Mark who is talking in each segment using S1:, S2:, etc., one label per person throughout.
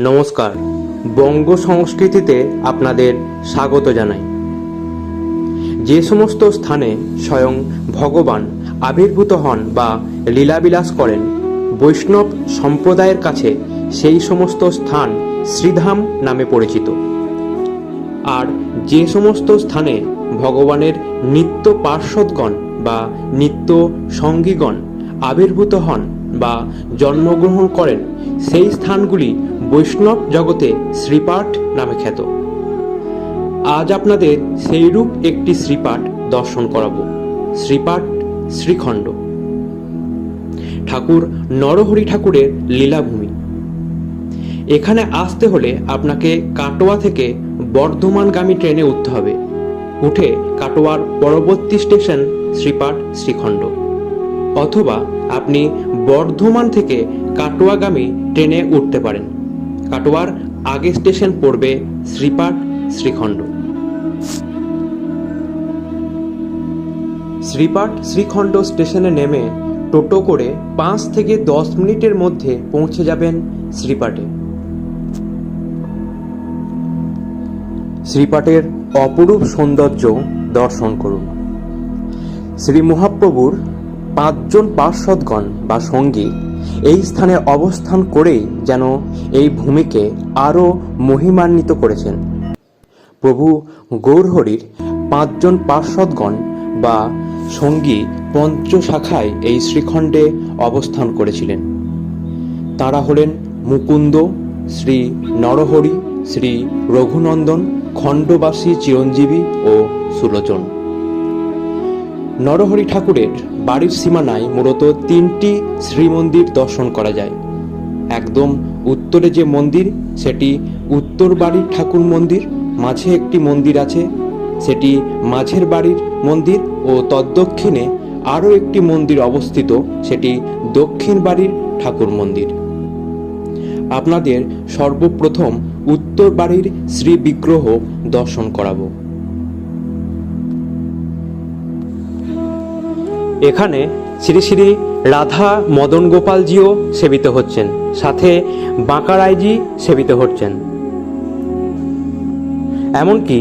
S1: নমস্কার, বঙ্গ সংস্কৃতিতে আপনাদের স্বাগত জানাই। যে সমস্ত স্থানে স্বয়ং ভগবান আবির্ভূত হন বা লীলাবিলাস করেন, বৈষ্ণব সম্প্রদায়ের কাছে সেই সমস্ত স্থান শ্রীধাম নামে পরিচিত। আর যে সমস্ত স্থানে ভগবানের নিত্য পার্ষদগণ বা নিত্য সঙ্গীগণ আবির্ভূত হন বা জন্মগ্রহণ করেন, সেই স্থানগুলি বৈষ্ণব জগতে শ্রীপাঠ নামে খ্যাত। আজ আপনাদের সেইরূপ একটি শ্রীপাঠ দর্শন করাবো। শ্রীপাঠ শ্রীখণ্ড, ঠাকুর নরহরি ঠাকুরের লীলাভূমি। এখানে আসতে হলে আপনাকে কাটোয়া থেকে বর্ধমানগামী ট্রেনে উঠতে হবে। উঠে কাটোয়ার পরবর্তী স্টেশন শ্রীপাঠ শ্রীখণ্ড, অথবা আপনি বর্ধমান থেকে কাটোয়াগামী ট্রেনে উঠতে পারেন। কাটোয়ার আগে স্টেশন পড়বে শ্রীপাঠ শ্রীখণ্ড। শ্রীপাঠ শ্রীখণ্ড স্টেশনে নেমে টোটো করে 5 থেকে 10 মিনিটের মধ্যে পৌঁছে যাবেন শ্রীপাঠে। শ্রীপাঠের অপরূপ সৌন্দর্য দর্শন করুন। শ্রী মহাপ্রভুর 5 জন পার্ষদগণ বা সঙ্গী এই স্থানে অবস্থান করেই যেন এই ভূমিকে আরও মহিমান্বিত করেছেন। প্রভু গৌরহরির 5 জন পার্ষদগণ বা সঙ্গী পঞ্চশাখায় এই শ্রীখণ্ডে অবস্থান করেছিলেন। তাঁরা হলেন মুকুন্দ, শ্রী নরহরি, শ্রী রঘুনন্দন, খণ্ডবাসী চিরঞ্জীবী ও সুলোচন। নরহরি ঠাকুরের বাড়ির সীমানায় মূলত 3টি শ্রীমন্দির দর্শন করা যায়। একদম উত্তরে যে মন্দির, সেটি উত্তর বাড়ির ঠাকুর মন্দির। মাঝে একটি মন্দির আছে, সেটি মাঝের বাড়ির মন্দির, ও তদ্দক্ষিণে আরও একটি মন্দির অবস্থিত, সেটি দক্ষিণ বাড়ির ঠাকুর মন্দির। আপনাদের সর্বপ্রথম উত্তর বাড়ির শ্রী বিগ্রহ দর্শন করাবো। এখানে শ্রী শ্রী রাধা মদন গোপালজিও সেবিত হচ্ছেন, সাথে বাঁকারায়জি সেবিত হচ্ছেন। এমনকি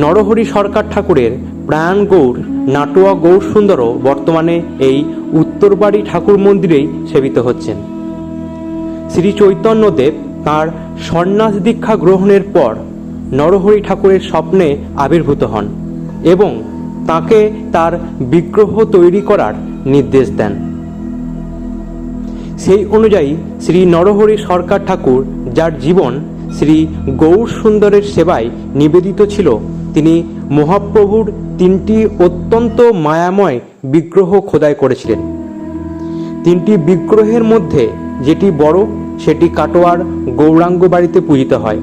S1: নরহরি সরকার ঠাকুরের প্রাণ গৌর নাটোয়া গৌর সুন্দরও বর্তমানে এই উত্তরবাড়ি ঠাকুর মন্দিরেই সেবিত হচ্ছেন। শ্রী চৈতন্যদেব তাঁর সন্ন্যাস দীক্ষা গ্রহণের পর নরহরি ঠাকুরের স্বপ্নে আবির্ভূত হন এবং তাকে তার বিগ্রহ তৈরি করার নির্দেশ দেন। সেই অনুযায়ী শ্রী নরহরি সরকার ঠাকুর, যার জীবন শ্রী গৌর সুন্দরের সেবায় নিবেদিত ছিল, তিনি মহাপ্রভুর 3টি অত্যন্ত মায়াময় বিগ্রহ খোদাই করেছিলেন। 3টি বিগ্রহের মধ্যে যেটি বড়, সেটি কাটোয়ার গৌরাঙ্গ বাড়িতে পূজিত হয়।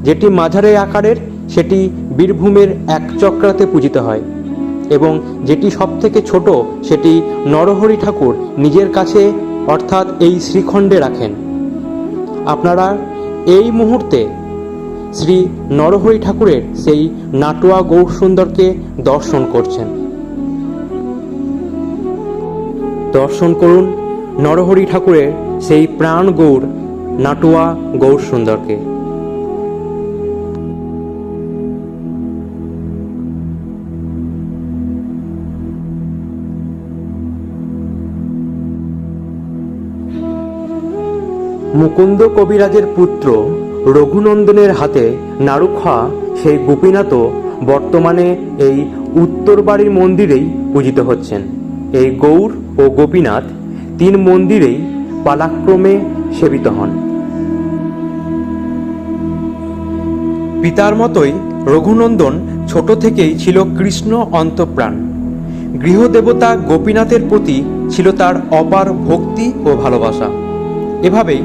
S1: যেটি মাঝারি আকারের, সেটি বীরভূমের একচক্রাতে পূজিত হয়, এবং যেটি সবথেকে ছোট, সেটি নরহরি ঠাকুর নিজের কাছে অর্থাৎ এই শ্রীখণ্ডে রাখেন। আপনারা এই মুহূর্তে শ্রী নরহরি ঠাকুরের সেই নাটোয়া গৌর সুন্দরকে দর্শন করছেন। দর্শন করুন নরহরি ঠাকুরের সেই প্রাণ গৌর নাটোয়া গৌর সুন্দরকে। মুকুন্দ কবিরাজের পুত্র রঘুনন্দনের হাতে নাড়ুখা সেই গোপীনাথও বর্তমানে এই উত্তর বাড়ির মন্দিরেই পূজিত হচ্ছেন। এই গৌর ও গোপীনাথ 3 মন্দিরেই পালাক্রমে সেবিত হন। পিতার মতোই রঘুনন্দন ছোট থেকেই ছিল কৃষ্ণ অন্তঃপ্রাণ। গৃহদেবতা গোপীনাথের প্রতি ছিল তার অপার ভক্তি ও ভালোবাসা। এভাবেই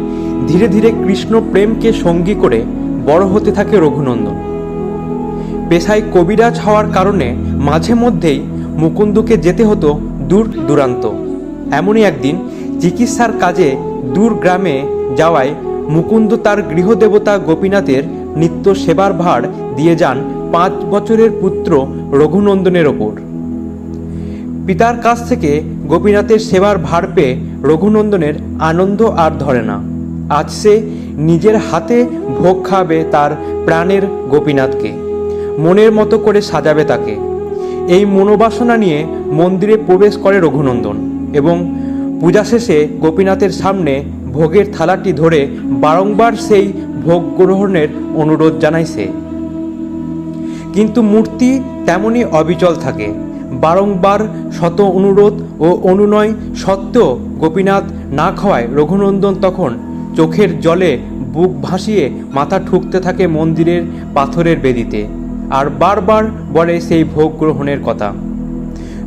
S1: ধীরে ধীরে কৃষ্ণ প্রেমকে সঙ্গী করে বড় হতে থাকে রঘুনন্দন। পেশায় কবিরাজ হওয়ার কারণে মাঝে মধ্যেই মুকুন্দকে যেতে হতো দূর দূরান্ত। এমনই একদিন চিকিৎসার কাজে দূর গ্রামে যাওয়ায় মুকুন্দ তার গৃহদেবতা গোপীনাথের নিত্য সেবার ভার দিয়ে যান 5 বছরের পুত্র রঘুনন্দনের ওপর। পিতার কাছ থেকে গোপীনাথের সেবার ভার পেয়ে রঘুনন্দনের আনন্দ আর ধরে না। আজ সে নিজের হাতে ভোগ খাবে তার প্রাণের গোপীনাথকে, মনের মতো করে সাজাবে তাকে। এই মনোবাসনা নিয়ে মন্দিরে প্রবেশ করে রঘুনন্দন এবং পূজা শেষে গোপীনাথের সামনে ভোগের থালাটি ধরে বারংবার সেই ভোগ গ্রহণের অনুরোধ জানায় সে। কিন্তু মূর্তি তেমনই অবিচল থাকে। বারংবার শত অনুরোধ ও অনুনয় সত্ত্বেও গোপীনাথ না খাওয়ায় রঘুনন্দন তখন চোখের জলে বুক ভাসিয়ে মাথা ঠুকতে থাকে মন্দিরের পাথরের বেদিতে, আর বারবার বলে সেই ভোগ গ্রহণের কথা।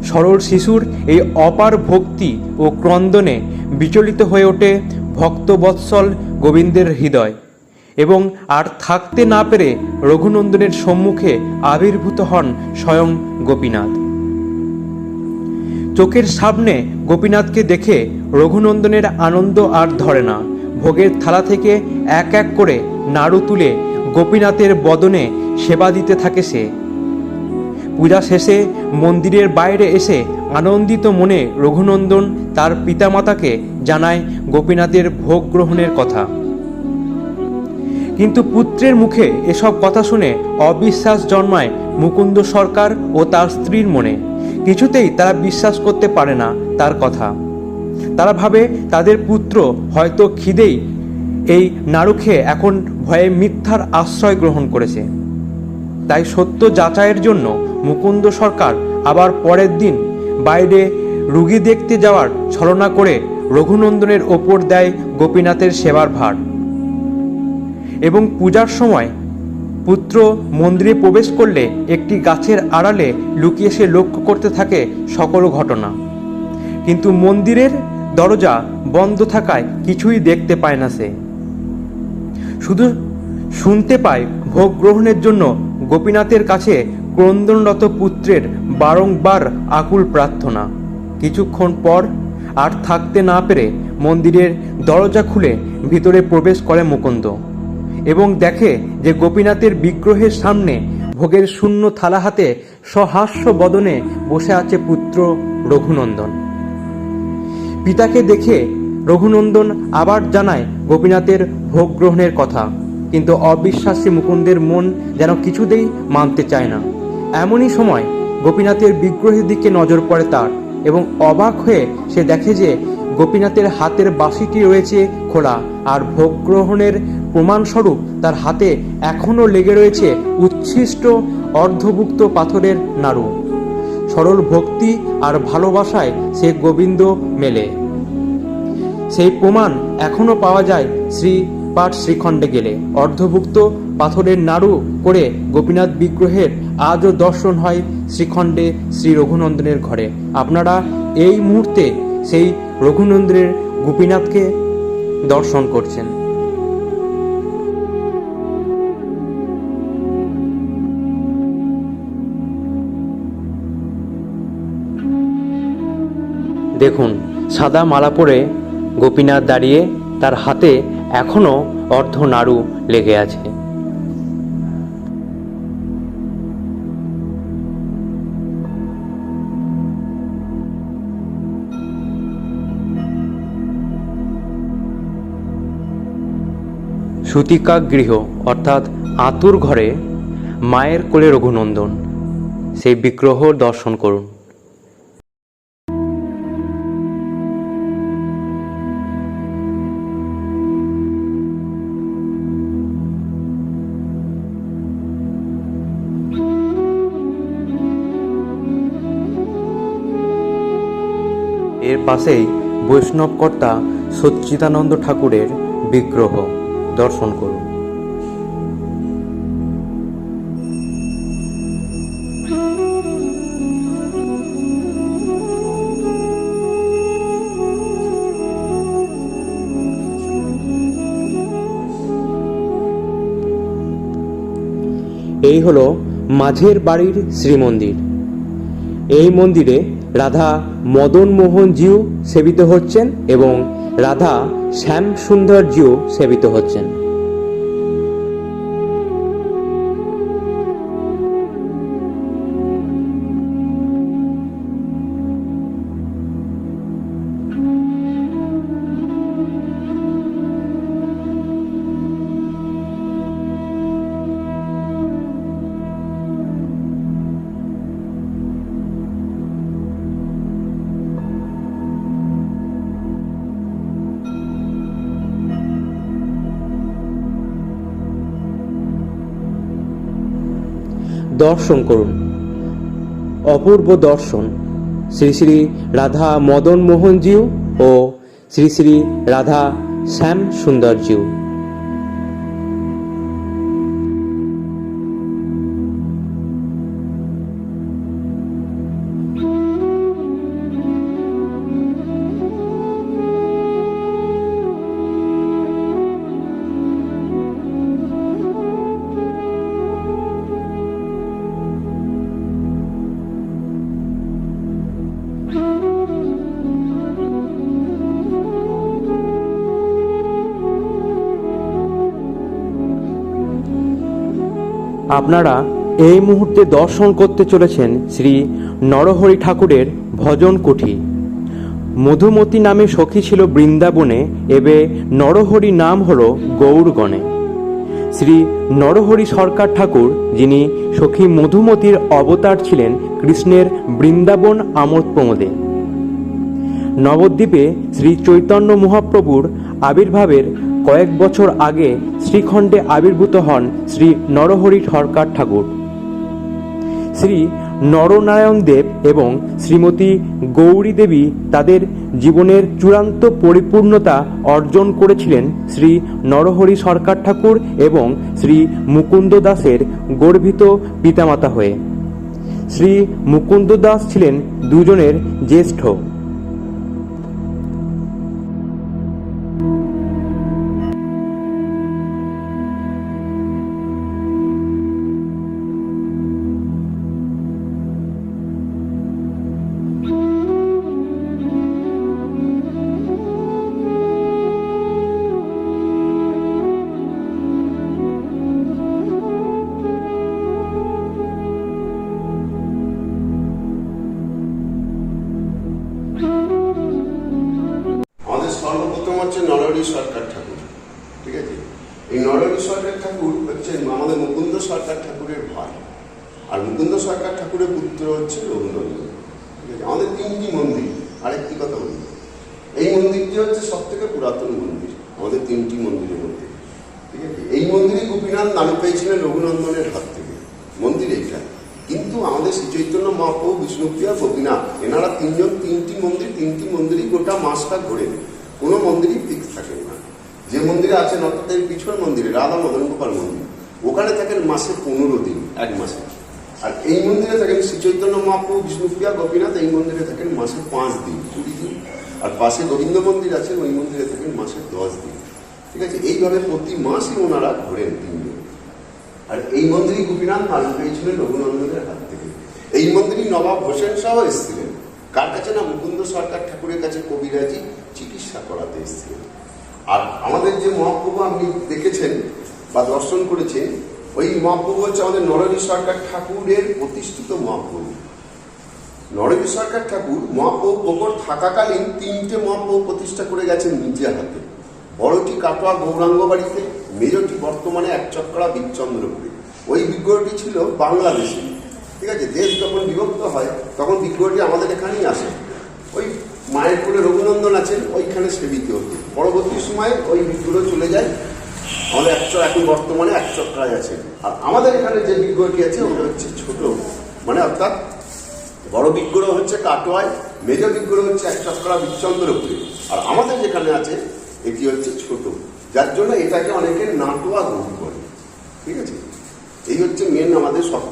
S1: সরল শিশুর এই অপার ভক্তি ও ক্রন্দনে বিচলিত হয়ে ওঠে ভক্তবৎসল গোবিন্দের হৃদয় এবং আর থাকতে না পেরে রঘুনন্দনের সম্মুখে আবির্ভূত হন স্বয়ং গোপীনাথ। চোখের সামনে গোপীনাথকে দেখে রঘুনন্দনের আনন্দ আর ধরে না। ভোগের থালা থেকে এক এক করে নাড়ু তুলে গোপীনাথের বদনে সেবা দিতে থাকে সে। পূজা শেষে মন্দিরের বাইরে এসে আনন্দিত মনে রঘুনন্দন তার পিতামাতাকে জানায় গোপীনাথের ভোগ গ্রহণের কথা। কিন্তু পুত্রের মুখে এসব কথা শুনে অবিশ্বাস জন্মায় মুকুন্দ সরকার ও তার স্ত্রীর মনে। কিছুতেই তারা বিশ্বাস করতে পারে না তার কথা। তারা ভাবে তাদের পুত্র হয়তো খিদেই এই নাড়ু খেয়ে এখন ভয়ে মিথ্যার আশ্রয় গ্রহণ করেছে। তাই সত্য যাচাইয়ের জন্য মুকুন্দ সরকার আবার পরের দিন বাইরে রুগী দেখতে যাওয়ার ছলনা করে রঘুনন্দনের ওপর দেয় গোপীনাথের সেবার ভার এবং পূজার সময় পুত্র মন্দিরে প্রবেশ করলে একটি গাছের আড়ালে লুকিয়ে সে লক্ষ্য করতে থাকে সকল ঘটনা। কিন্তু মন্দিরের দরজা বন্ধ থাকায় কিছুই দেখতে পায় না সে, শুধু শুনতে পায় ভোগ গ্রহণের জন্য গোপীনাথের কাছে ক্রন্দনরত পুত্রের বারংবার আকুল প্রার্থনা। কিছুক্ষণ পর আর থাকতে না পেরে মন্দিরের দরজা খুলে ভিতরে প্রবেশ করে মুকুন্দ এবং দেখে যে গোপীনাথের বিগ্রহের সামনে ভোগের শূন্য থালা হাতে সহাস্য বদনে বসে আছে পুত্র রঘুনন্দন। পিতাকে দেখে রঘুনন্দন আবার জানায় গোপীনাথের ভোগ গ্রহণের কথা, কিন্তু অবিশ্বাসী মুকুন্দের মন যেন কিছুতেই মানতে চায় না। এমনই সময় গোপীনাথের বিগ্রহের দিকে নজর পড়ে তার এবং অবাক হয়ে সে দেখে যে গোপীনাথের হাতের বাঁশিটি রয়েছে খোলা, আর ভোগ গ্রহণের প্রমাণস্বরূপ তার হাতে এখনও লেগে রয়েছে উচ্ছিষ্ট অর্ধভুক্ত পাথরের নাড়ু। সরল ভক্তি আর ভালোবাসায় সে গোবিন্দ মেলে। সেই প্রমাণ এখনও পাওয়া যায় শ্রীপাঠ শ্রীখণ্ডে গেলে। অর্ধভুক্ত পাথরের নাড়ু করে গোপীনাথ বিগ্রহের আজও দর্শন হয় শ্রীখণ্ডে শ্রী রঘুনন্দনের ঘরে। আপনারা এই মুহূর্তে সেই রঘুনন্দনের গোপীনাথকে দর্শন করছেন। দেখুন, সাদা মালা পরে গোপীনাথ দাঁড়িয়ে, তার হাতে এখনো অর্ধ নাড়ু লেগে আছে। সুতিকা গৃহ অর্থাৎ আতুর ঘরে মায়ের কোলে রঘুনন্দন, সেই বিগ্রহ দর্শন করুন। এর পাশেই বৈষ্ণবকর্তা সচ্চিদানন্দ ঠাকুরের বিগ্রহ দর্শন করুন। এই হলো মাঝের বাড়ির শ্রীমন্দির। এই মন্দিরে রাধা মদন মোহন জিউ সেবিত হচ্ছেন এবং রাধা শ্যাম সুন্দর জিউ সেবিত হচ্ছেন। দর্শন করুন। অপূর্ব দর্শন শ্রী শ্রী রাধা মদন মোহনজিউ ও শ্রী শ্রী রাধা শ্যাম সুন্দরজিউ। আপনারা এই মুহূর্তে দর্শন করতে চলেছেন শ্রী নরহরি ঠাকুরের ভজন কুঠি। মধুমতি নামে সখী ছিল বৃন্দাবনে, এবে নরহরি নাম হল গৌরগণে। শ্রী নরহরি সরকার ঠাকুর, যিনি সখী মধুমতির অবতার ছিলেন কৃষ্ণের বৃন্দাবন আমোদ প্রমোদে। নবদ্বীপে শ্রী চৈতন্য মহাপ্রভুর আবির্ভাবের কয়েক বছর আগে শ্রীখণ্ডে আবির্ভূত হন শ্রী নরহরি সরকার ঠাকুর। শ্রী নরনারায়ণ দেব এবং শ্রীমতী গৌরী দেবী তাদের জীবনের চূড়ান্ত পরিপূর্ণতা অর্জন করেছিলেন শ্রী নরহরি সরকার ঠাকুর এবং শ্রী মুকুন্দ দাসের গর্ভিত পিতামাতা হয়ে। শ্রী মুকুন্দ দাস ছিলেন দুজনের জ্যেষ্ঠ।
S2: সর্বপ্রথম হচ্ছে নরহরি সরকার ঠাকুর। ঠিক আছে, এই নরহরি সরকার ঠাকুর হচ্ছে আমাদের মুকুন্দ সরকার ঠাকুরের ভাই, আর মুকুন্দ সরকার ঠাকুরের পুত্র হচ্ছে রঘুনন্দন। ঠিক আছে, আমাদের তিনটি মন্দির। আরেকটি কথা বলি, এই মন্দিরটি হচ্ছে সব থেকে পুরাতন মন্দির আমাদের তিনটি মন্দিরের মধ্যে। ঠিক আছে, এই মন্দিরে গোপীনাথ দান পেয়েছিলেন রঘুনন্দনের হাত থেকে। মন্দির এইটা, কিন্তু আমাদের শ্রী চৈতন্য মহাপ্রভু, বিষ্ণুপ্রিয়া, গোপীনাথ, এনারা তিনজন তিনটি মন্দিরই গোটা মাসটা ঘোরেন। কোনো মন্দিরই ফিক্স থাকে না। যে মন্দিরে আছেন অর্থাৎ এর পিছনের মন্দিরে রাধা মদন গোপাল মন্দির, ওখানে থাকেন মাসে 15 দিন, এক মাসে। আর এই মন্দিরে থাকেন শ্রী চৈতন্য মহাপ্রভু, বিষ্ণুপ্রিয়া, গোপীনাথ, এই মন্দিরে থাকেন মাসে 5 দিন, 20 দিন। আর পাশে গোবিন্দ মন্দির আছে, ওই মন্দিরে থাকেন মাসে 10 দিন। ঠিক আছে, এইভাবে প্রতি মাসই ওনারা ঘোরেন তিনজন। আর এই মন্দিরই গোপীনাথ দান পেয়েছিলেন রঘুনন্দনের হাত থেকে। এই মন্দিরই নবাব হোসেন শাহ এসেছিলেন কার কাছে না, মুকুন্দ সরকার ঠাকুরের কাছে কবিরাজি চিকিৎসা করাতে এসেছিলেন। আর আমাদের যে মহাপ্রভু আপনি দেখেছেন বা দর্শন করেছেন, ওই মহাপ্রভু হচ্ছে আমাদের নরহরি সরকার ঠাকুরের প্রতিষ্ঠিত মহাপ্রভু। নরহরি সরকার ঠাকুর মহাপ্রভু প্রকট থাকাকালীন 3টে মহাপ্রভু প্রতিষ্ঠা করে গেছেন নিজের হাতে। বড়টি কাটোয়া গৌরাঙ্গ বাড়িতে, মেজটি বর্তমানে একচক্রা বিচন্দ্রপুরে। ওই বিগ্রহটি ছিল বাংলাদেশে। ঠিক আছে, দেশ যখন বিভক্ত হয় তখন বিগ্রহটি আমাদের এখানেই আসে। ওই মায়ের কোলে রঘুনন্দন আছেন, ওইখানে সেবিত হতো। পরবর্তী সময়ে ওই বিগ্রহ চলে যায় আমাদের এখন বর্তমানে একচক্রায় আছে। আর আমাদের এখানে যে বিগ্রহটি আছে ওটা হচ্ছে ছোট, মানে অর্থাৎ বড় বিগ্রহ হচ্ছে কাটোয়ায়, মেজ বিগ্রহ হচ্ছে একচক্রা বিচন্দ্রপুরে। আর আমাদের যেখানে আছে এটি হচ্ছে ছোট, যার জন্য এটাকে অনেকে নাটোয়া গৌর করে। ঠিক আছে, এই হচ্ছে মেন আমাদের সব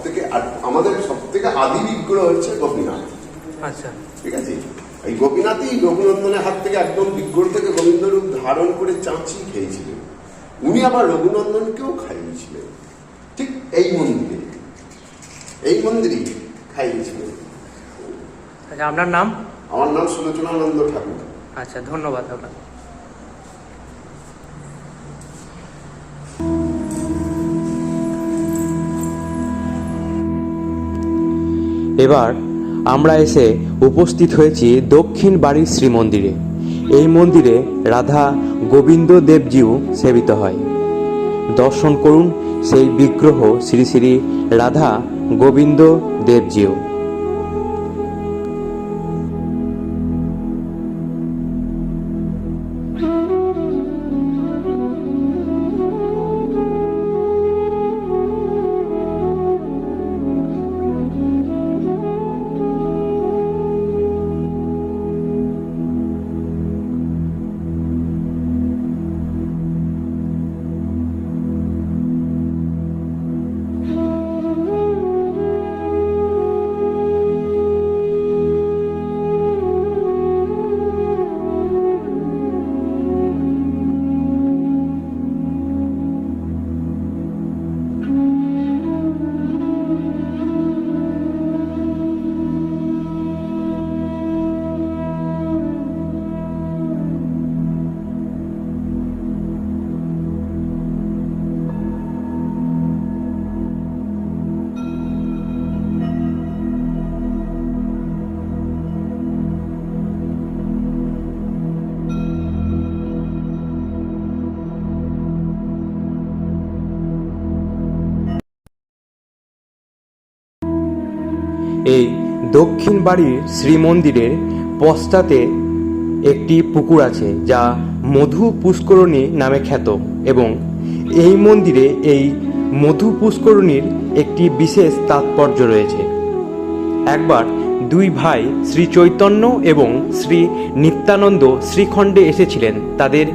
S2: থেকে আদি বিগ্রহ হচ্ছে গোপীনাথ।
S1: আচ্ছা,
S2: ঠিক আছে, এই গোপীনাথই রঘুনন্দনের হাত থেকে একদম বিগ্রহ থেকে গোবিন্দ রূপ ধারণ করে চাঁচি খেয়েছিলেন। উনি আবার রঘুনন্দনকেও খাইয়েছিলেন, ঠিক এই মন্দিরে খাইয়েছিলেন।
S1: আচ্ছা, আপনার নাম?
S2: আমার নাম সুলোচনানন্দ ঠাকুর।
S1: আচ্ছা, ধন্যবাদ আপনাকে। এবার আমরা এসে উপস্থিত হয়েছি দক্ষিণ বাড়ির শ্রীমন্দিরে। এই মন্দিরে রাধা গোবিন্দ দেবজিউ সেবিত হয়। দর্শন করুন সেই বিগ্রহ শ্রী শ্রী রাধা গোবিন্দ দেবজিউ। এই দক্ষিণ বাড়ির শ্রীমন্দিরের পশ্চাতে একটি পুকুর আছে যা মধু পুষ্করণী নামে খ্যাত, এবং এই মন্দিরে এই মধু পুষ্করণীর একটি বিশেষ তাৎপর্য রয়েছে। একবার দুই ভাই শ্রী চৈতন্য এবং শ্রী নিত্যানন্দ শ্রীখণ্ডে এসেছিলেন তাদের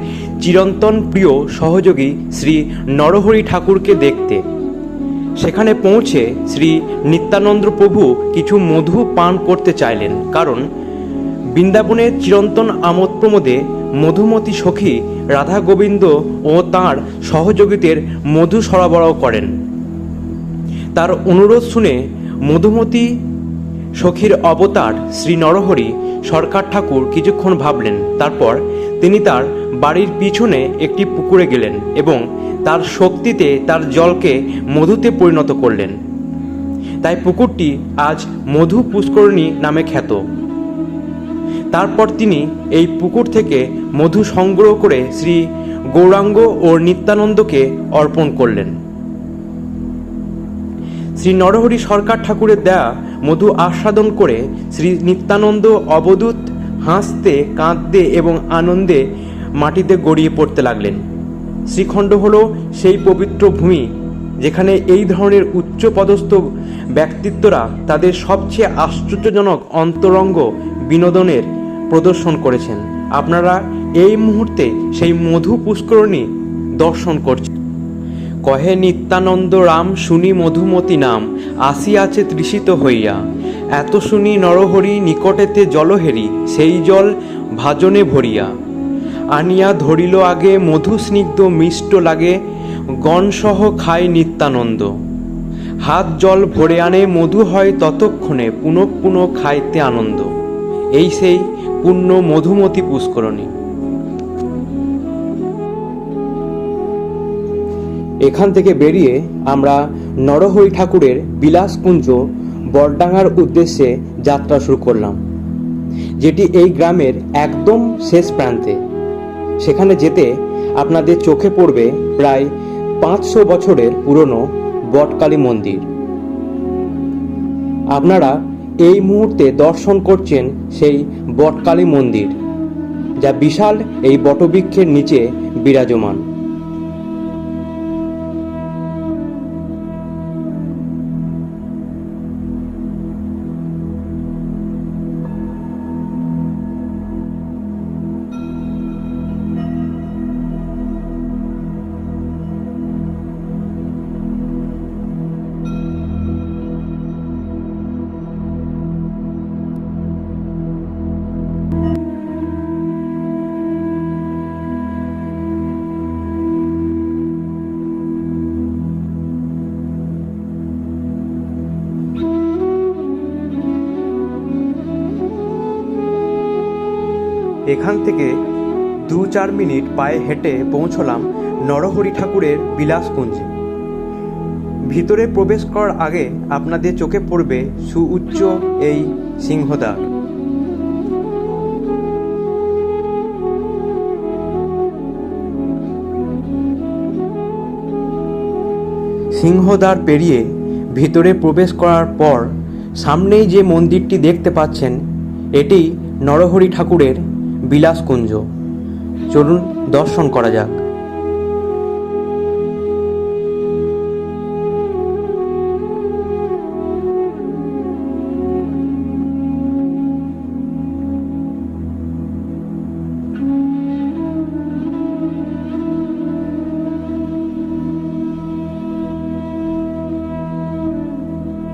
S1: চিরন্তন প্রিয় সহযোগী শ্রী নরহরি ঠাকুরকে দেখতে। সেখানে পৌঁছে শ্রী নিত্যানন্দ প্রভু কিছু মধু পান করতে চাইলেন, কারণ বৃন্দাবনের চিরন্তন আমোদ প্রমোদে মধুমতি সখী রাধা গোবিন্দ ও তাঁর সহযোগীদের মধু সরবরাহ করেন। তার অনুরোধ শুনে মধুমতি সখীর অবতার শ্রী নরহরি সরকার ঠাকুর কিছুক্ষণ ভাবলেন। তারপর তিনি তার বাড়ির পিছনে একটি পুকুরে গেলেন এবং তার শক্তিতে তার জলকে মধুতে পরিণত করলেন। তাই পুকুরটি আজ মধু পুষ্করণী নামে খ্যাত। তারপর তিনি এই পুকুর থেকে মধু সংগ্রহ করে শ্রী গৌরাঙ্গ ও নিত্যানন্দকে অর্পণ করলেন। শ্রী নরহরি সরকার ঠাকুরের দেয়া মধু আস্বাদন করে শ্রী নিত্যানন্দ অবধূত হাসতে কাঁদতে এবং আনন্দে মাটিতে গড়িয়ে পড়তে লাগলেন। শ্রীখণ্ড হল সেই পবিত্র ভূমি যেখানে এই ধরনের উচ্চপদস্থ ব্যক্তিত্বরা তাদের সবচেয়ে আশ্চর্যজনক অন্তরঙ্গ বিনোদনের প্রদর্শন করেছেন। আপনারা এই মুহূর্তে সেই মধু পুষ্করণী দর্শন করছেন। কহে নিত্যানন্দ রাম শুনি মধুমতি নাম, আসিয়াছে তৃষিত হইয়া, এত শুনি নরহরি নিকটেতে জলহেরি, সেই জল ভাজনে ভরিয়া, আনিয়া ধরিল আগে মধু স্নিগ্ধ মিষ্ট লাগে, গণসহ খায় নিত্যানন্দ, হাত জল ভরে আনে মধু হয় ততক্ষণে, পুনঃ পুনঃ খাইতে আনন্দ। এই সেই পূর্ণ মধুমতি পুষ্করণী। এখান থেকে বেরিয়ে আমরা নরহরি ঠাকুরের বিলাসকুঞ্জ বড়ডাঙ্গার উদ্দেশ্যে যাত্রা শুরু করলাম, যেটি এই গ্রামের একদম শেষ প্রান্তে। সেখানে যেতে আপনাদের চোখে পড়বে প্রায় 500 বছরের পুরনো বটকালী মন্দির। আপনারা এই মুহূর্তে দর্শন করছেন সেই বটকালী মন্দির, যা বিশাল এই বটবৃক্ষের নিচে বিরাজমান। এখান থেকে 2-4 মিনিট পায়ে হেঁটে পৌঁছলাম নরহরি ঠাকুরের বিলাসকুঞ্জে। ভিতরে প্রবেশ করার আগে আপনাদের চোখে পড়বে সুউচ্চ এই সিংহদ্বার। সিংহদ্বার পেরিয়ে ভিতরে প্রবেশ করার পর সামনেই যে মন্দিরটি দেখতে পাচ্ছেন, এটি নরহরি ঠাকুরের বিলাসকুঞ্জ। চলুন দর্শন করা যাক।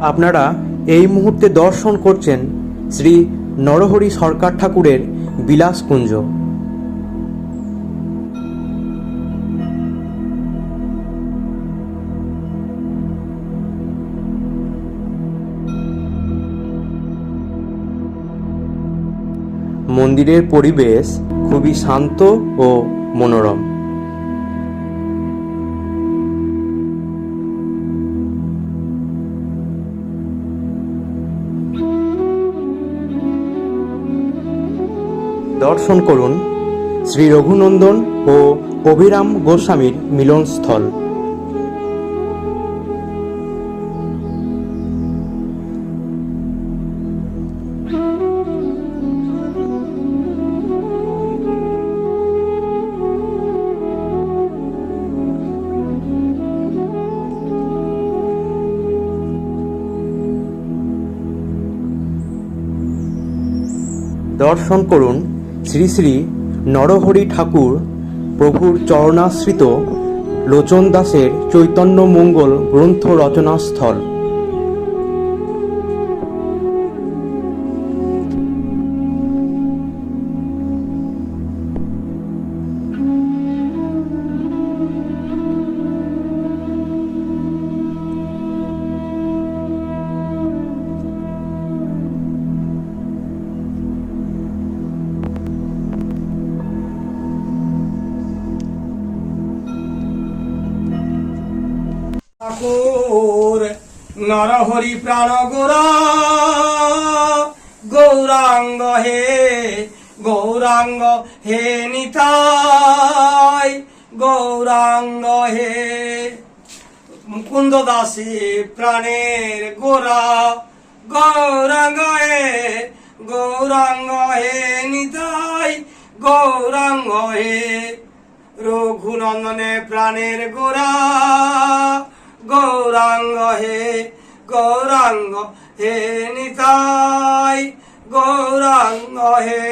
S1: আপনারা এই মুহূর্তে দর্শন করছেন শ্রী নরহরি সরকার ঠাকুরের বিলাসকুঞ্জ। মন্দিরের পরিবেশ খুবই শান্ত ও মনোরম। দর্শন করুন শ্রী রঘুনন্দন ও অভিরাম গোস্বামীর মিলনস্থল। দর্শন করুন শ্রী শ্রী নরহরি ঠাকুর প্রভুর চরণাশ্রিত লোচন দাসের চৈতন্য মঙ্গল গ্রন্থ রচনাস্থল।
S3: ঠাকুর নরহরি প্রাণ গোরা গৌরাঙ্গ হে নিতাই গৌরাঙ্গ হে মুকুন্দ দাসী প্রাণের গোরা গৌরাঙ্গ হে নিতাই গৌরাঙ্গ হে রঘুনন্দনে প্রাণের গোরা গৌরাঙ্গ হে নিতাই গৌরাঙ্গ হে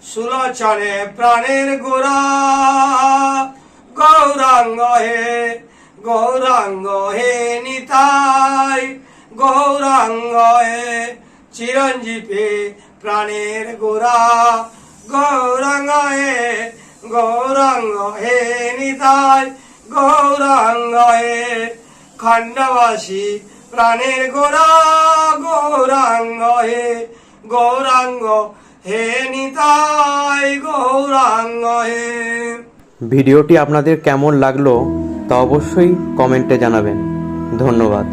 S3: সুলোচনে প্রাণের গোরা গৌরাঙ্গ হে নিতাই গৌরাঙ্গ হে চিরঞ্জীবে প্রাণের গোরা গৌরাঙ্গ হে নিতাই গৌরাঙ্গ হে খণ্ডবাসী প্রাণের গোরা গৌরাঙ্গ হে নিতাই গৌরাঙ্গ হে।
S1: ভিডিওটি আপনাদের কেমন লাগলো তা অবশ্যই কমেন্টে জানাবেন। ধন্যবাদ।